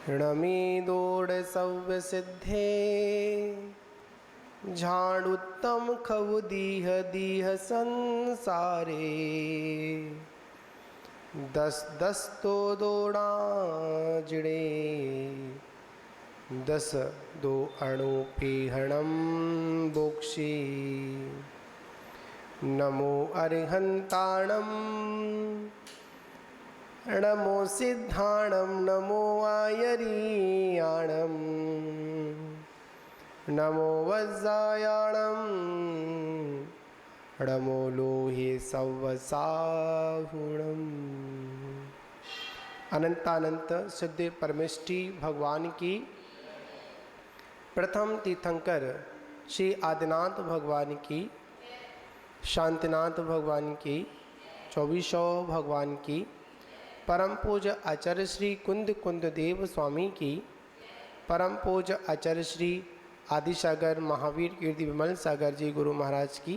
णमीदोड सव्य सिद्धे झाड़ुत्तम खव दीह दीह संसारे। दस दस तो दोड़ा जिड़े दस दो अणु पीहणम बोक्षी। नमो अरिहंताणम नमो सिद्धाणम नमो आयरीयाणम नमो वज्रायाणम नमो लोहे सवसाहुणम। अनंतानंत सिद्ध परमेष्टि भगवान की प्रथम तीर्थंकर श्री आदिनाथ भगवान की, शांतिनाथ भगवान की, चौबीसों भगवान की, परम पूज्य आचार्य श्री कुंद कुंद देव स्वामी की, परम पूज्य आचार्य श्री आदिसागर महावीर कीर्ति विमल सागर जी गुरु महाराज की,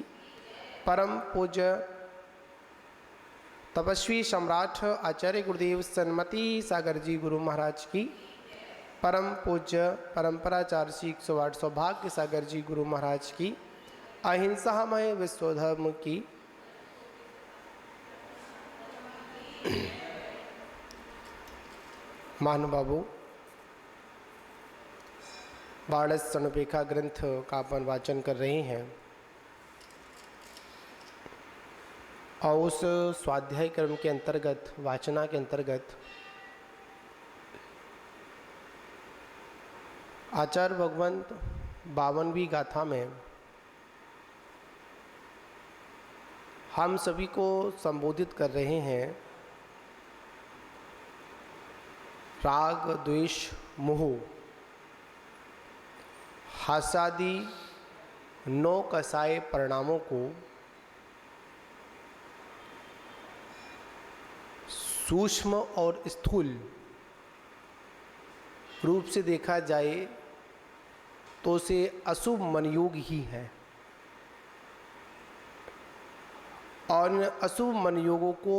परम पूज्य तपस्वी सम्राट आचार्य गुरुदेव सन्मति सागर जी गुरु महाराज की, परम पूज्य परंपराचार्य श्री 108 सौभाग्य सागर जी गुरु महाराज की, अहिंसामय विश्वधर्म की, महानुभावों, बाणस सनुपेखा ग्रंथ का अपन वाचन कर रहे हैं और उस स्वाध्याय क्रम के अंतर्गत, वाचना के अंतर्गत आचार्य भगवंत 52वीं गाथा में हम सभी को संबोधित कर रहे हैं राग द्वेष मोह हासादि 9 कसाय परिणामों को सूक्ष्म और स्थूल रूप से देखा जाए तो उसे अशुभ मनयोग ही है और इन अशुभ मनयोगों को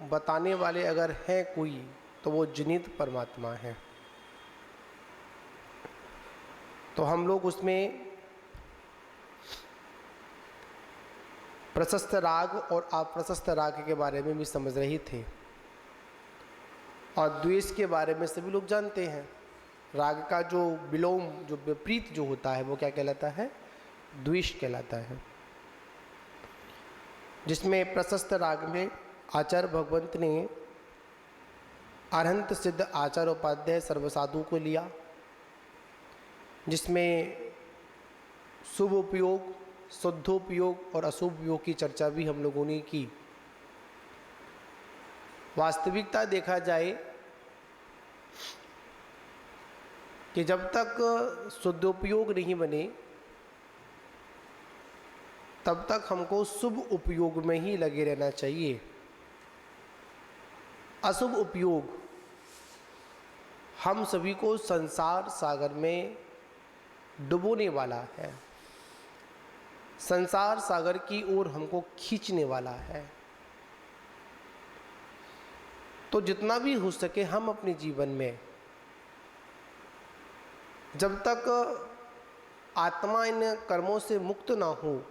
बताने वाले अगर हैं कोई तो वो जिनित परमात्मा है। तो हम लोग उसमें प्रशस्त राग और अप्रशस्त राग के बारे में भी समझ रहे थे और द्वेष के बारे में सभी लोग जानते हैं। राग का जो विलोम, जो विपरीत जो होता है वो क्या कहलाता है? द्वेष कहलाता है। जिसमें प्रशस्त राग में आचार्य भगवंत ने अरहंत सिद्ध आचार्य उपाध्याय सर्वसाधु को लिया, जिसमें शुभ उपयोग, शुद्धोपयोग और अशुभ उपयोग की चर्चा भी हम लोगों ने की। वास्तविकता देखा जाए कि जब तक शुद्धोपयोग नहीं बने तब तक हमको शुभ उपयोग में ही लगे रहना चाहिए। अशुभ उपयोग हम सभी को संसार सागर में डुबोने वाला है, संसार सागर की ओर हमको खींचने वाला है। तो जितना भी हो सके हम अपने जीवन में जब तक आत्मा इन कर्मों से मुक्त ना हो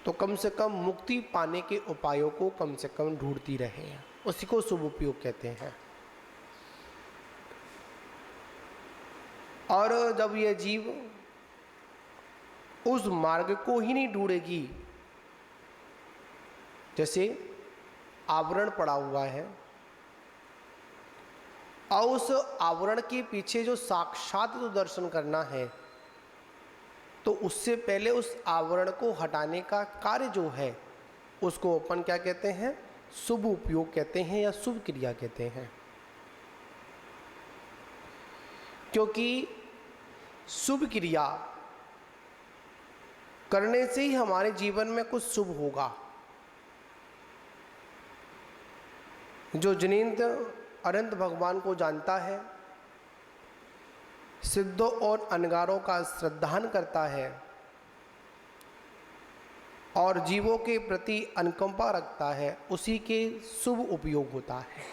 तो कम से कम मुक्ति पाने के उपायों को कम से कम ढूंढती रहे, उसी को शुभ उपयोग कहते हैं। और जब यह जीव उस मार्ग को ही नहीं ढूंढेगी, जैसे आवरण पड़ा हुआ है और उस आवरण के पीछे जो साक्षात जो दर्शन करना है, तो उससे पहले उस आवरण को हटाने का कार्य जो है उसको अपन क्या कहते हैं? शुभ उपयोग कहते हैं या शुभ क्रिया कहते हैं। क्योंकि शुभ क्रिया करने से ही हमारे जीवन में कुछ शुभ होगा। जो जिनेंद्र अनंत भगवान को जानता है, सिद्धों और अनगारों का श्रद्धान करता है और जीवों के प्रति अनुकंपा रखता है, उसी के शुभ उपयोग होता है।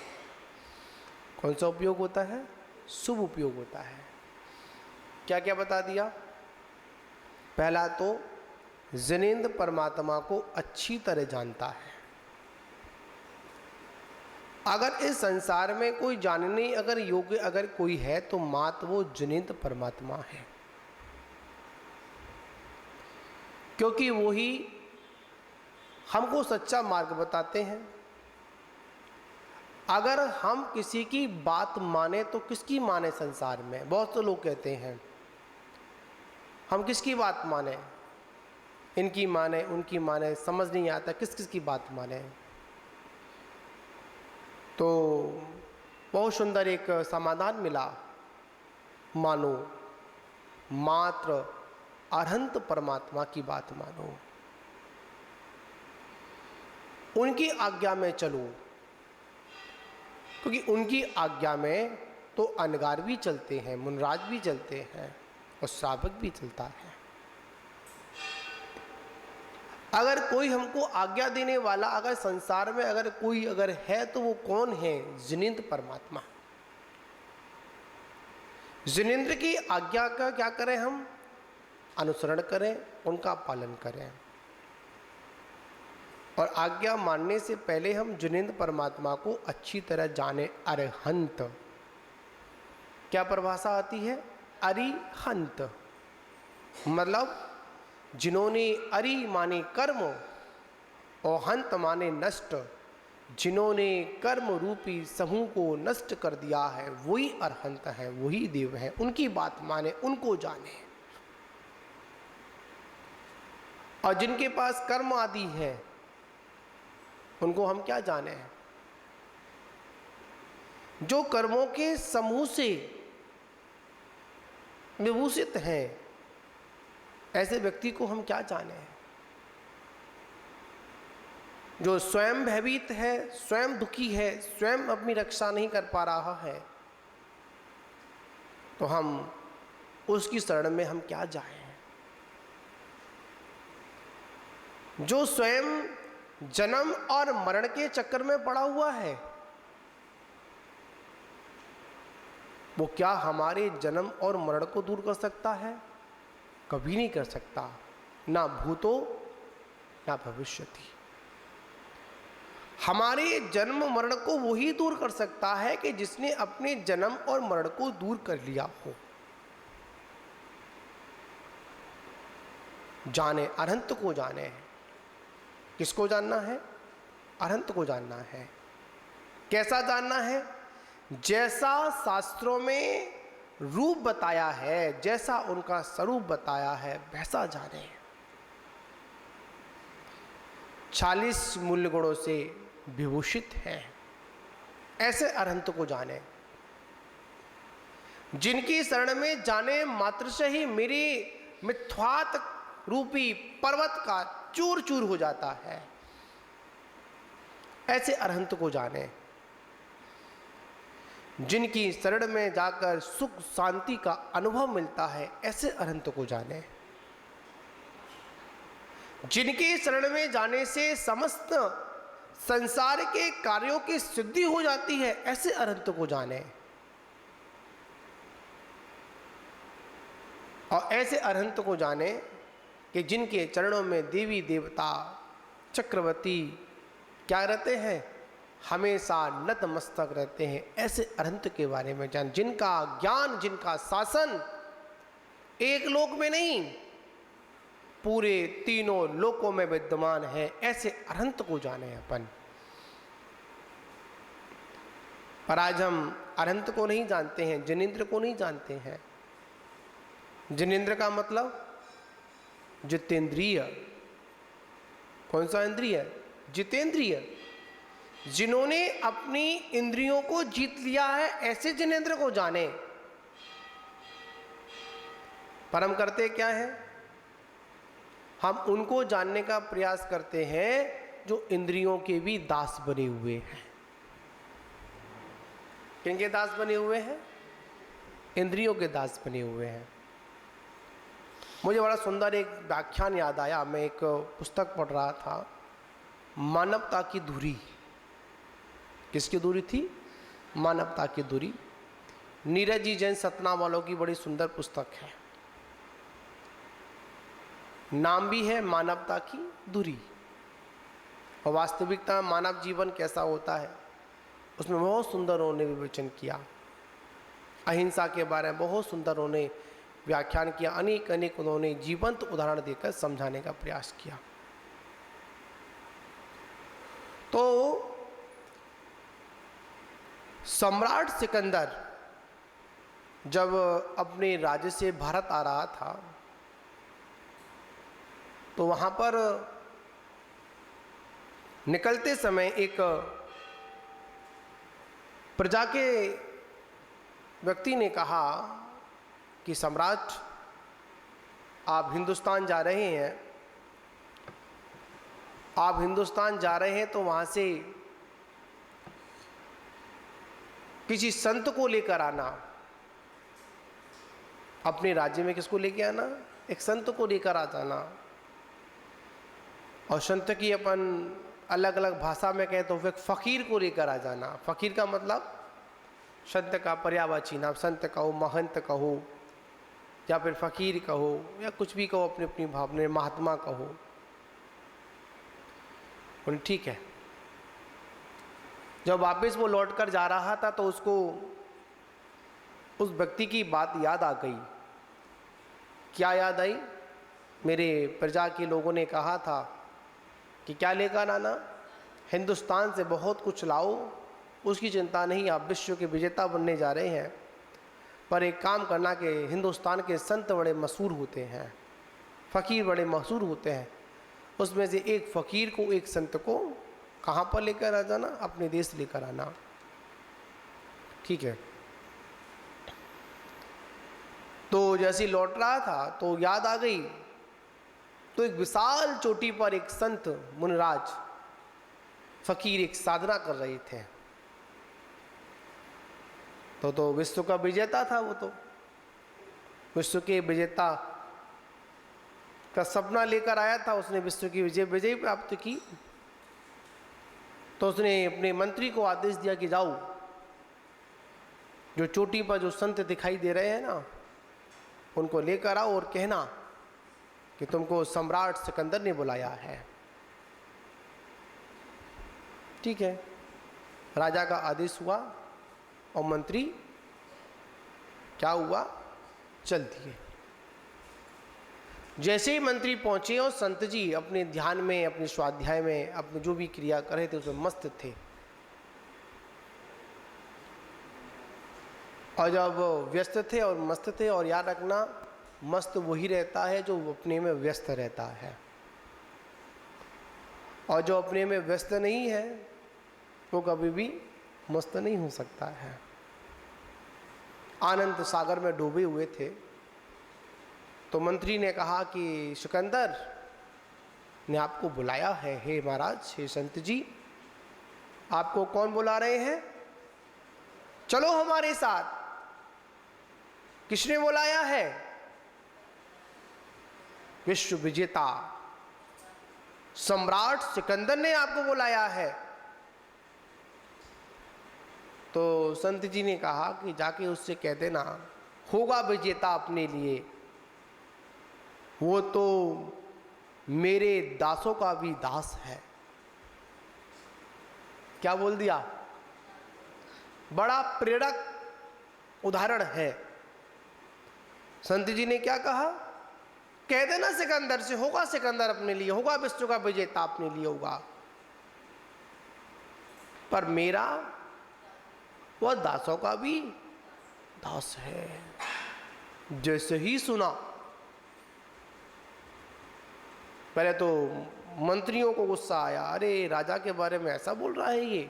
कौन सा उपयोग होता है? शुभ उपयोग होता है। क्या क्या बता दिया? पहला तो जिनेंद्र परमात्मा को अच्छी तरह जानता है। अगर इस संसार में कोई जानने अगर योग्य अगर कोई है तो मात्र वो जिनेंद्र परमात्मा है, क्योंकि वो ही हमको सच्चा मार्ग बताते हैं। अगर हम किसी की बात माने तो किसकी माने? संसार में बहुत से लोग कहते हैं हम किसकी बात माने, इनकी माने उनकी माने, समझ नहीं आता किस किस की बात माने। तो बहुत सुंदर एक समाधान मिला, मानो मात्र अरहंत परमात्मा की बात मानो, उनकी आज्ञा में चलो, क्योंकि उनकी आज्ञा में तो अनगार भी चलते हैं, मुनराज भी चलते हैं और श्रावक भी चलता है। अगर कोई हमको आज्ञा देने वाला अगर संसार में अगर कोई अगर है तो वो कौन है? जिनेंद्र परमात्मा। जिनेंद्र की आज्ञा का क्या करें? हम अनुसरण करें, उनका पालन करें। और आज्ञा मानने से पहले हम जिनेंद्र परमात्मा को अच्छी तरह जाने। अरहंत क्या परिभाषा आती है? अरिहंत मतलब जिन्होंने अरि माने कर्म और हंत माने नष्ट, जिन्होंने कर्म रूपी समूह को नष्ट कर दिया है वही अरहंत है, वही देव है। उनकी बात माने, उनको जाने। और जिनके पास कर्म आदि है उनको हम क्या जाने? जो कर्मों के समूह से विभूषित हैं ऐसे व्यक्ति को हम क्या जाने? जो स्वयं भयभीत है, स्वयं दुखी है, स्वयं अपनी रक्षा नहीं कर पा रहा है, तो हम उसकी शरण में हम क्या जाएं? जो स्वयं जन्म और मरण के चक्कर में पड़ा हुआ है, वो क्या हमारे जन्म और मरण को दूर कर सकता है? कभी नहीं कर सकता, ना भूतो ना भविष्यति। हमारे जन्म मरण को वही दूर कर सकता है कि जिसने अपने जन्म और मरण को दूर कर लिया हो। जाने, अरहंत को जाने। किसको जानना है? अरहंत को जानना है। कैसा जानना है? जैसा शास्त्रों में रूप बताया है, जैसा उनका स्वरूप बताया है वैसा जाने। 40 मूल्य गुणों से विभूषित है, ऐसे अरहंत को जाने। जिनकी शरण में जाने मात्र से ही मेरे मिथ्यात्व रूपी पर्वत का चूर चूर हो जाता है, ऐसे अरहंत को जाने। जिनकी शरण में जाकर सुख शांति का अनुभव मिलता है ऐसे अरहंत को जाने। जिनके शरण में जाने से समस्त संसार के कार्यों की सिद्धि हो जाती है ऐसे अरहंत को जाने। और ऐसे अरहंत को जाने कि जिनके चरणों में देवी देवता चक्रवर्ती क्या रहते हैं? हमेशा नतमस्तक रहते हैं। ऐसे अरहंत के बारे में जान, जिनका ज्ञान, जिनका शासन एक लोक में नहीं पूरे तीनों लोकों में विद्यमान है, ऐसे अरहंत को जाने अपन। पर आज हम अरहंत को नहीं जानते हैं, जिनेंद्र को नहीं जानते हैं। जिनेंद्र का मतलब जितेंद्रिय। कौन सा इंद्रिय? जितेंद्रिय। जिन्होंने अपनी इंद्रियों को जीत लिया है ऐसे जिनेंद्र को जाने। पर हम करते क्या है? हम उनको जानने का प्रयास करते हैं जो इंद्रियों के भी दास बने हुए हैं। किनके दास बने हुए हैं? इंद्रियों के दास बने हुए हैं। मुझे बड़ा सुंदर एक व्याख्यान याद आया। मैं एक पुस्तक पढ़ रहा था, मानवता की दूरी। किसकी दूरी थी? मानवता की दूरी। नीरज जी जैन सतना वालों की बड़ी सुंदर पुस्तक है, नाम भी है मानवता की दूरी। और वास्तविकता मानव जीवन कैसा होता है उसमें बहुत सुंदर उन्होंने विवेचन किया। अहिंसा के बारे में बहुत सुंदर उन्होंने व्याख्यान किया, अनेक अनेक उन्होंने जीवंत उदाहरण देकर समझाने का प्रयास किया। तो सम्राट सिकंदर जब अपने राज्य से भारत आ रहा था तो वहाँ पर निकलते समय एक प्रजा के व्यक्ति ने कहा कि सम्राट आप हिंदुस्तान जा रहे हैं, आप हिंदुस्तान जा रहे हैं तो वहाँ से किसी संत को लेकर आना। अपने राज्य में किसको लेके आना? एक संत को लेकर आ जाना। और संत की अपन अलग अलग भाषा में कहें तो एक फ़कीर को लेकर आ जाना। फ़कीर का मतलब संत का पर्यायवाची नाम, संत कहो, महंत कहो या फिर फ़कीर कहो या कुछ भी कहो, अपनी अपनी भावना, महात्मा कहो। ठीक है। जब वापस वो लौट कर जा रहा था तो उसको उस व्यक्ति की बात याद आ गई। क्या याद आई? मेरे प्रजा के लोगों ने कहा था कि क्या लेकर आना? हिंदुस्तान से बहुत कुछ लाओ, उसकी चिंता नहीं, आप विश्व के विजेता बनने जा रहे हैं। पर एक काम करना कि हिंदुस्तान के संत बड़े मशहूर होते हैं, फ़कीर बड़े मशहूर होते हैं, उसमें से एक फ़कीर को, एक संत को कहाँ पर लेकर आ जाना? अपने देश लेकर आना। ठीक है। तो जैसे लौट रहा था तो याद आ गई, तो एक विशाल चोटी पर एक संत मुनिराज फ़कीर एक साधना कर रहे थे। तो विश्व का विजेता था वो, तो विश्व के विजेता का सपना लेकर आया था। उसने विश्व की विजय प्राप्त की। तो उसने अपने मंत्री को आदेश दिया कि जाओ, जो चोटी पर जो संत दिखाई दे रहे हैं ना, उनको लेकर आओ और कहना कि तुमको सम्राट सिकंदर ने बुलाया है। ठीक है। राजा का आदेश हुआ और मंत्री क्या हुआ? चल दिए। जैसे ही मंत्री पहुंचे और संत जी अपने ध्यान में, अपने स्वाध्याय में, अपने जो भी क्रिया कर रहे थे उसमें मस्त थे। और जब व्यस्त थे और मस्त थे, और याद रखना मस्त वही रहता है जो अपने में व्यस्त रहता है, और जो अपने में व्यस्त नहीं है वो कभी भी मस्त नहीं हो सकता है। आनंद सागर में डूबे हुए थे। तो मंत्री ने कहा कि सिकंदर ने आपको बुलाया है। हे महाराज, हे संत जी, आपको कौन बुला रहे हैं? चलो हमारे साथ। किसने बुलाया है? विश्व विजेता सम्राट सिकंदर ने आपको बुलाया है। तो संत जी ने कहा कि जाके उससे कह देना, होगा विजेता अपने लिए, वो तो मेरे दासों का भी दास है। क्या बोल दिया? बड़ा प्रेरक उदाहरण है। संत जी ने क्या कहा? कह देना सिकंदर से, होगा सिकंदर अपने लिए, होगा विश्व का विजेता अपने लिए होगा, पर मेरा वह दासों का भी दास है। जैसे ही सुना, पहले तो मंत्रियों को गुस्सा आया, अरे राजा के बारे में ऐसा बोल रहा है, ये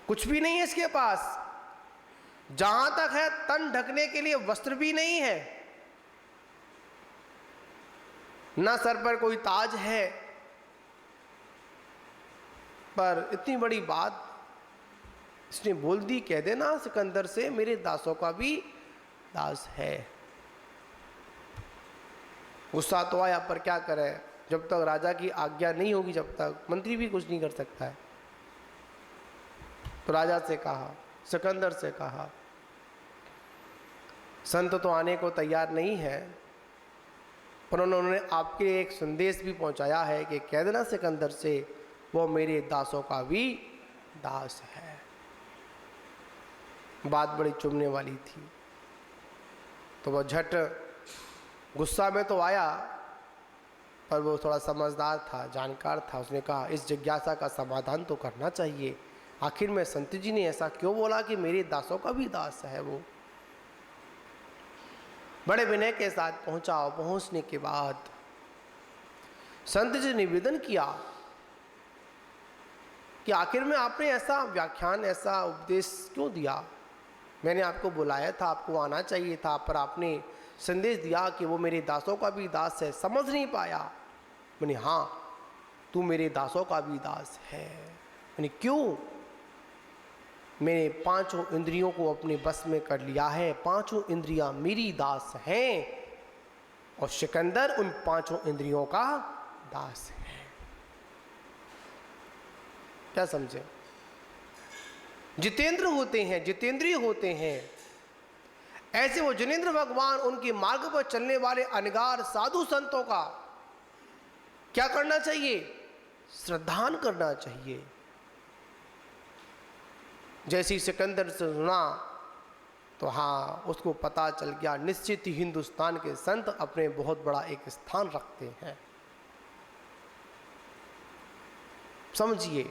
कुछ भी नहीं है इसके पास, जहां तक है तन ढकने के लिए वस्त्र भी नहीं है, ना सर पर कोई ताज है। पर इतनी बड़ी बात इसने बोल दी, कह देना सिकंदर से मेरे दासों का भी दास है। गुस्सा तो आया, पर क्या करे, जब तक राजा की आज्ञा नहीं होगी जब तक मंत्री भी कुछ नहीं कर सकता है। तो राजा से कहा, सिकंदर से कहा, संत तो आने को तैयार नहीं है, पर उन्होंने आपके लिए एक संदेश भी पहुंचाया है कि कह देना सिकंदर से वो मेरे दासों का भी दास है। बात बड़ी चुभने वाली थी, तो वह झट गुस्सा में तो आया, पर वो थोड़ा समझदार था, जानकार था। उसने कहा इस जिज्ञासा का समाधान तो करना चाहिए, आखिर में संत जी ने ऐसा क्यों बोला कि मेरे दासों का भी दास है वो। बड़े विनय के साथ पहुंचा। पहुंचने के बाद संत जी निवेदन किया कि आखिर में आपने ऐसा व्याख्यान, ऐसा उपदेश क्यों दिया। मैंने आपको बुलाया था, आपको आना चाहिए था, पर आपने संदेश दिया कि वो मेरे दासों का भी दास है। समझ नहीं पाया। मैंने हाँ, तू मेरे दासों का भी दास है। मैंने क्यों? मैंने पांचों इंद्रियों को अपने बस में कर लिया है, पांचों इंद्रियां मेरी दास हैं, और सिकंदर उन पांचों इंद्रियों का दास है। क्या समझे? जितेंद्र होते हैं, जितेंद्रिय होते हैं, ऐसे वो जिनेंद्र भगवान उनके मार्ग पर चलने वाले अनगार साधु संतों का क्या करना चाहिए? श्रद्धान करना चाहिए। जैसे सिकंदर से सुना तो हाँ, उसको पता चल गया निश्चित ही हिंदुस्तान के संत अपने बहुत बड़ा एक स्थान रखते हैं। समझिए,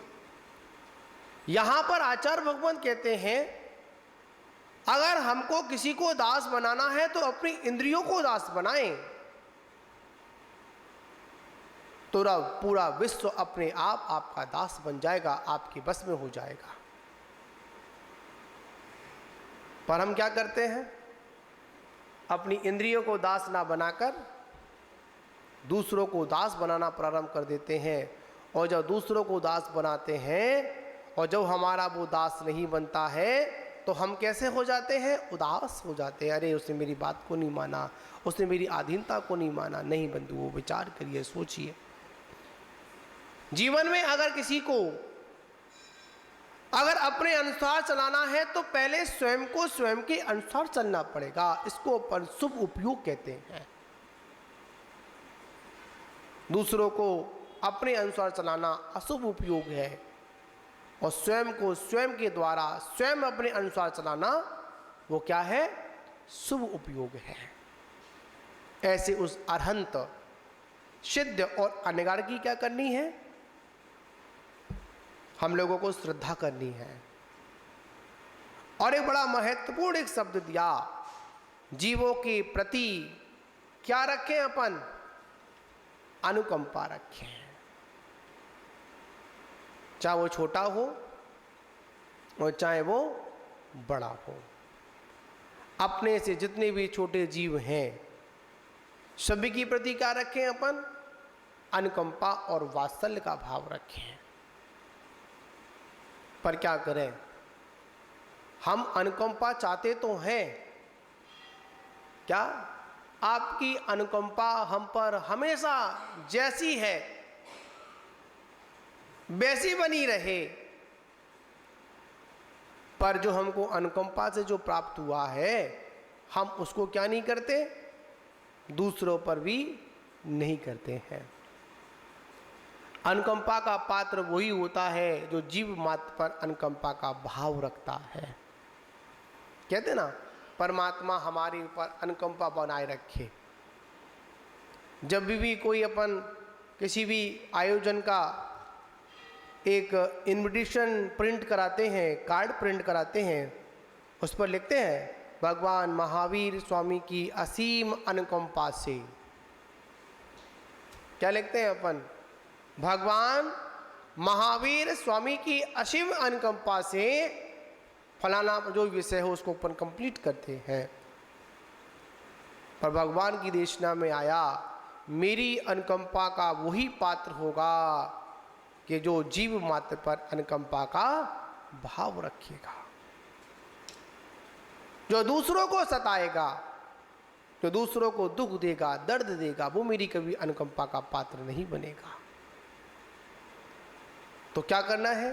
यहां पर आचार्य भगवान कहते हैं अगर हमको किसी को दास बनाना है तो अपनी इंद्रियों को दास बनाएं, तो पूरा विश्व अपने आप आपका दास बन जाएगा, आपके बस में हो जाएगा। पर हम क्या करते हैं? अपनी इंद्रियों को दास ना बनाकर दूसरों को दास बनाना प्रारंभ कर देते हैं, और जब दूसरों को दास बनाते हैं और जब हमारा वो दास नहीं बनता है तो हम कैसे हो जाते हैं? उदास हो जाते हैं। अरे उसने मेरी बात को नहीं माना, उसने मेरी अधीनता को नहीं माना। नहीं बंधु, वो विचार करिए, सोचिए। जीवन में अगर किसी को अगर अपने अनुसार चलाना है तो पहले स्वयं को स्वयं के अनुसार चलना पड़ेगा। इसको अपन शुभ उपयोग कहते हैं। दूसरों को अपने अनुसार चलाना अशुभ उपयोग है, और स्वयं को स्वयं के द्वारा स्वयं अपने अनुसार चलाना वो क्या है? शुभ उपयोग है। ऐसे उस अरहंत, सिद्ध और अनगार की क्या करनी है? हम लोगों को श्रद्धा करनी है। और एक बड़ा महत्वपूर्ण एक शब्द दिया, जीवों के प्रति क्या रखें अपन? अनुकंपा रखें। चाहे वो छोटा हो और चाहे वो बड़ा हो। अपने से जितने भी छोटे जीव हैं सभी की प्रति क्या रखें अपन? अनुकंपा और वात्सल्य का भाव रखें। पर क्या करें, हम अनुकंपा चाहते तो हैं, क्या आपकी अनुकंपा हम पर हमेशा जैसी है वैसी बनी रहे, पर जो हमको अनुकंपा से जो प्राप्त हुआ है हम उसको क्या नहीं करते? दूसरों पर भी नहीं करते हैं। अनुकंपा का पात्र वही होता है जो जीव मात्र पर अनुकंपा का भाव रखता है। कहते ना, परमात्मा हमारे ऊपर अनुकंपा बनाए रखे। जब भी कोई अपन किसी भी आयोजन का एक इनविटेशन प्रिंट कराते हैं, कार्ड प्रिंट कराते हैं, उस पर लिखते हैं भगवान महावीर स्वामी की असीम अनुकंपा से। क्या लिखते हैं अपन? भगवान महावीर स्वामी की असीम अनुकंपा से फलाना जो विषय हो उसको अपन कंप्लीट करते हैं। पर भगवान की देशना में आया, मेरी अनुकंपा का वही पात्र होगा कि जो जीव मात्र पर अनुकंपा का भाव रखेगा, जो दूसरों को सताएगा, जो दूसरों को दुख देगा, दर्द देगा, वो मेरी कभी अनुकंपा का पात्र नहीं बनेगा। तो क्या करना है?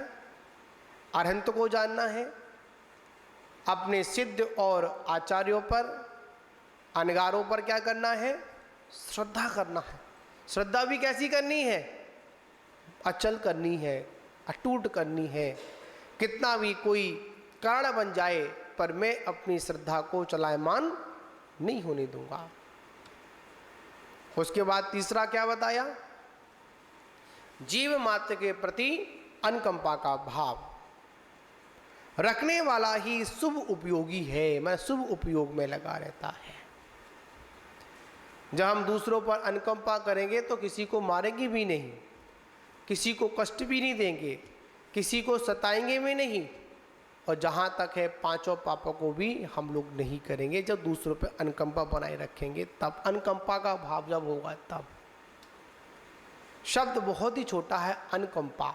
अरहंत को जानना है, अपने सिद्ध और आचार्यों पर, अनगारों पर क्या करना है? श्रद्धा करना है। श्रद्धा भी कैसी करनी है? अचल करनी है, अटूट करनी है। कितना भी कोई कारण बन जाए पर मैं अपनी श्रद्धा को चलायमान नहीं होने दूंगा। उसके बाद तीसरा क्या बताया? जीव मात्र के प्रति अनुकंपा का भाव रखने वाला ही शुभ उपयोगी है, मैं शुभ उपयोग में लगा रहता है। जब हम दूसरों पर अनुकंपा करेंगे तो किसी को मारेंगे भी नहीं, किसी को कष्ट भी नहीं देंगे, किसी को सताएंगे भी नहीं, और जहाँ तक है पांचों पापों को भी हम लोग नहीं करेंगे। जब दूसरों पर अनुकंपा बनाए रखेंगे तब, अनुकंपा का भाव जब होगा तब। शब्द बहुत ही छोटा है अनुकंपा,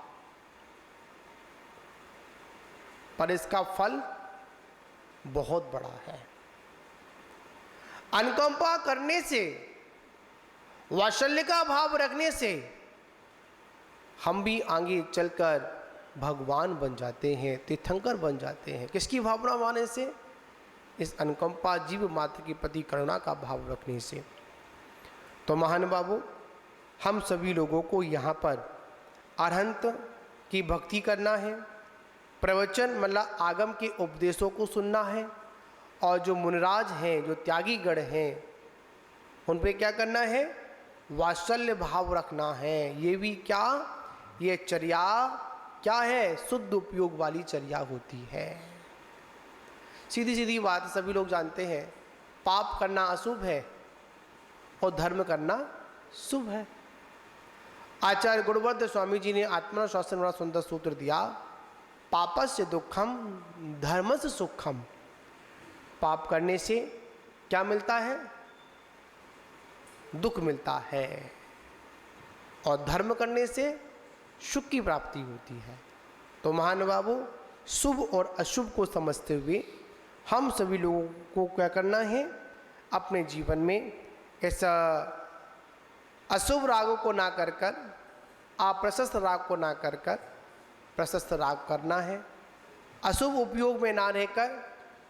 पर इसका फल बहुत बड़ा है। अनुकंपा करने से, वात्सल्य का भाव रखने से हम भी आगे चलकर भगवान बन जाते हैं, तीर्थंकर बन जाते हैं। किसकी भावना माने से? इस अनुकंपा, जीव मात्र के प्रति करुणा का भाव रखने से। तो महान बाबू, हम सभी लोगों को यहाँ पर अरहंत की भक्ति करना है, प्रवचन मतलब आगम के उपदेशों को सुनना है, और जो मुनिराज हैं, जो त्यागी गण हैं, उन पे क्या करना है? वात्सल्य भाव रखना है। ये भी क्या? ये चर्या क्या है? शुद्ध उपयोग वाली चर्या होती है। सीधी सीधी बात सभी लोग जानते हैं, पाप करना अशुभ है और धर्म करना शुभ है। आचार्य गुणवंत स्वामी जी ने आत्मशास्त्र में बड़ा सुंदर सूत्र दिया, पापस्य दुखम धर्मस्य सुखम। पाप करने से क्या मिलता है? दुख मिलता है, और धर्म करने से सुख की प्राप्ति होती है। तो महान बाबू, शुभ और अशुभ को समझते हुए हम सभी लोगों को क्या करना है? अपने जीवन में ऐसा अशुभ रागों को ना कर कर, अप्रशस्त राग को ना कर कर प्रशस्त राग करना है। अशुभ उपयोग में ना रहकर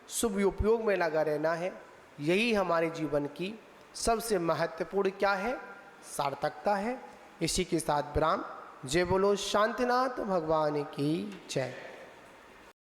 शुभ उपयोग में लगा रहना है। यही हमारे जीवन की सबसे महत्वपूर्ण क्या है? सार्थकता है। इसी के साथ विराम। जय बोलो शांतिनाथ भगवान की जय।